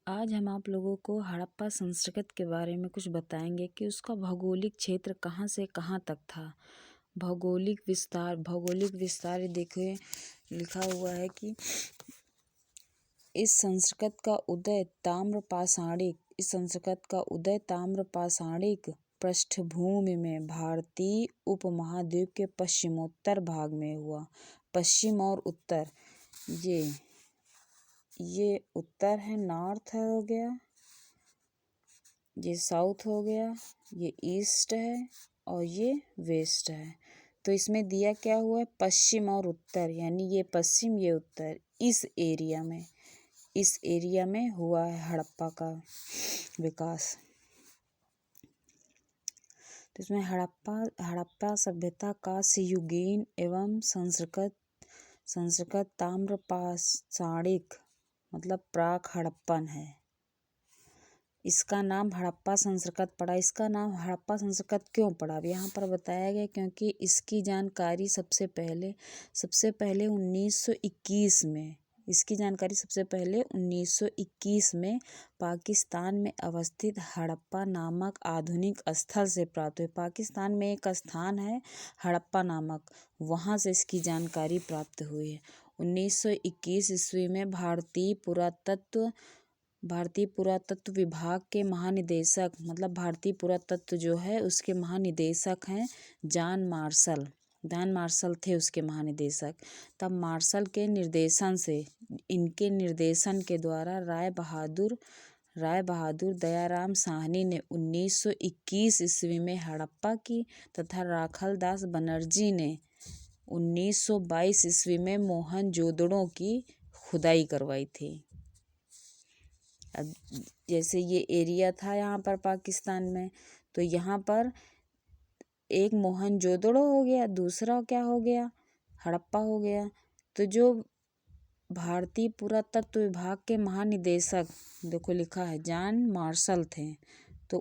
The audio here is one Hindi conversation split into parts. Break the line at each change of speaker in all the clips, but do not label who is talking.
आज हम आप लोगों को हड़प्पा संस्कृति के बारे में कुछ बताएंगे कि उसका भौगोलिक क्षेत्र कहाँ से कहाँ तक था। भौगोलिक विस्तार देखिए लिखा हुआ है कि इस संस्कृत का उदय ताम्रपाषाणिक पृष्ठभूमि में भारतीय उपमहाद्वीप के पश्चिमोत्तर भाग में हुआ। पश्चिम और उत्तर, ये उत्तर है, नॉर्थ हो गया, ये साउथ हो गया, ये ईस्ट है और ये वेस्ट है। तो इसमें दिया क्या हुआ है, पश्चिम और उत्तर, यानी ये पश्चिम ये उत्तर, इस एरिया में हुआ है हड़प्पा का विकास। तो इसमें हड़प्पा सभ्यता का युगीन एवं संस्कृत ताम्रपाषाणिक मतलब प्राक हड़प्पन है। इसका नाम हड़प्पा संस्कृत पड़ा। इसका नाम हड़प्पा संस्कृत क्यों पड़ा, अब यहाँ पर बताया गया क्योंकि इसकी जानकारी सबसे पहले 1921 में पाकिस्तान में अवस्थित हड़प्पा नामक आधुनिक स्थल से प्राप्त हुई। पाकिस्तान में एक स्थान है हड़प्पा नामक, वहाँ से इसकी जानकारी प्राप्त हुई है। 1921 ईस्वी में भारतीय पुरातत्व विभाग के महानिदेशक, मतलब भारतीय पुरातत्व जो है उसके महानिदेशक हैं जॉन मार्शल थे उसके महानिदेशक। तब मार्शल के इनके निर्देशन के द्वारा राय बहादुर दयाराम साहनी ने 1921 ईस्वी में हड़प्पा की तथा राखालदास बनर्जी ने 1922 ईस्वी में मोहनजोदड़ो की खुदाई करवाई थी। अब जैसे ये एरिया था यहाँ पर पाकिस्तान में, तो यहाँ पर एक मोहनजोदड़ो हो गया, दूसरा क्या हो गया, हड़प्पा हो गया। तो जो भारतीय पुरातत्व विभाग के महानिदेशक, देखो लिखा है, जॉन मार्शल थे, तो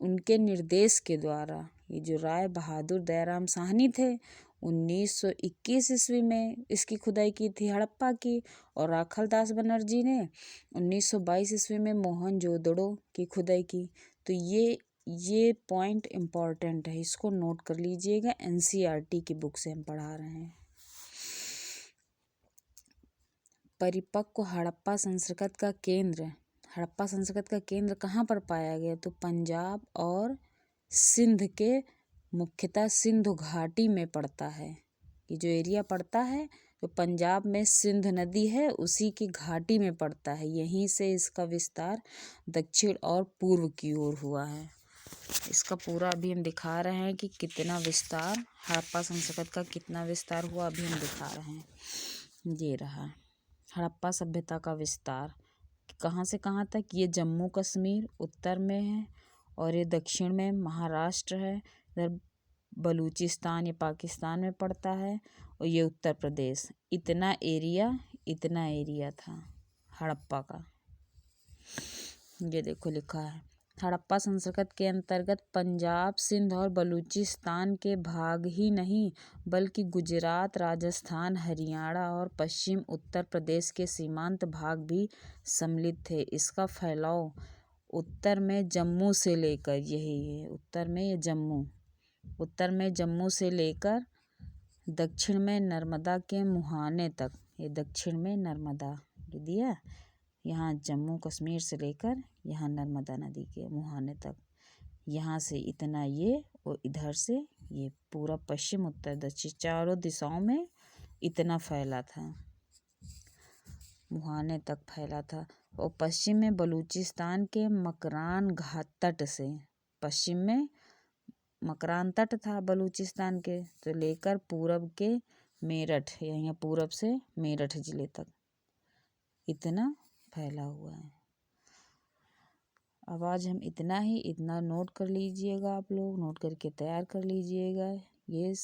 उनके निर्देश के द्वारा ये जो राय बहादुर दयाराम साहनी थे 1921 ईस्वी में इसकी खुदाई की थी हड़प्पा की, और राखालदास बनर्जी ने 1922 ईस्वी में मोहनजोदड़ो की खुदाई की। तो ये पॉइंट इम्पॉर्टेंट है, इसको नोट कर लीजिएगा, एनसीईआरटी की बुक से हम पढ़ा रहे हैं। परिपक्व हड़प्पा संस्कृत का केंद्र कहाँ पर पाया गया, तो पंजाब और सिंध के, मुख्यतः सिंधु घाटी में पड़ता है। ये जो एरिया पड़ता है तो पंजाब में सिंध नदी है उसी की घाटी में पड़ता है। यहीं से इसका विस्तार दक्षिण और पूर्व की ओर हुआ है। इसका पूरा अभी हम दिखा रहे हैं कि कितना विस्तार हड़प्पा संस्कृत का कितना विस्तार हुआ, अभी हम दिखा रहे हैं। ये रहा हड़प्पा सभ्यता का विस्तार कहाँ से कहाँ तक। ये जम्मू कश्मीर उत्तर में है और ये दक्षिण में महाराष्ट्र है, इधर बलूचिस्तान ये पाकिस्तान में पड़ता है, और ये उत्तर प्रदेश। इतना एरिया था हड़प्पा का। ये देखो लिखा है, हड़प्पा संस्कृत के अंतर्गत पंजाब, सिंध और बलूचिस्तान के भाग ही नहीं बल्कि गुजरात, राजस्थान, हरियाणा और पश्चिम उत्तर प्रदेश के सीमांत भाग भी सम्मिलित थे। इसका फैलाव उत्तर में जम्मू से लेकर जम्मू से लेकर दक्षिण में नर्मदा के मुहाने तक, ये दक्षिण में नर्मदा दिया, यहाँ जम्मू कश्मीर से लेकर यहाँ नर्मदा नदी के मुहाने तक, यहाँ से इतना ये और इधर से ये पूरा पश्चिम उत्तर दक्षिण चारों दिशाओं में इतना फैला था, मुहाने तक फैला था। और पश्चिम में बलूचिस्तान के मकरान घाट तट से, पश्चिम में मकरान तट था बलूचिस्तान के, तो लेकर पूरब के मेरठ, यहाँ पूरब से मेरठ जिले तक इतना फैला हुआ है। अब आज हम इतना नोट कर लीजिएगा, आप लोग नोट करके तैयार कर लीजिएगा। ये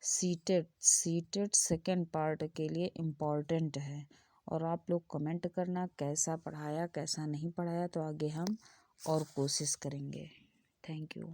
सीटेट सेकेंड पार्ट के लिए इम्पॉर्टेंट है, और आप लोग कमेंट करना कैसा पढ़ाया कैसा नहीं पढ़ाया, तो आगे हम और कोशिश करेंगे। Thank you.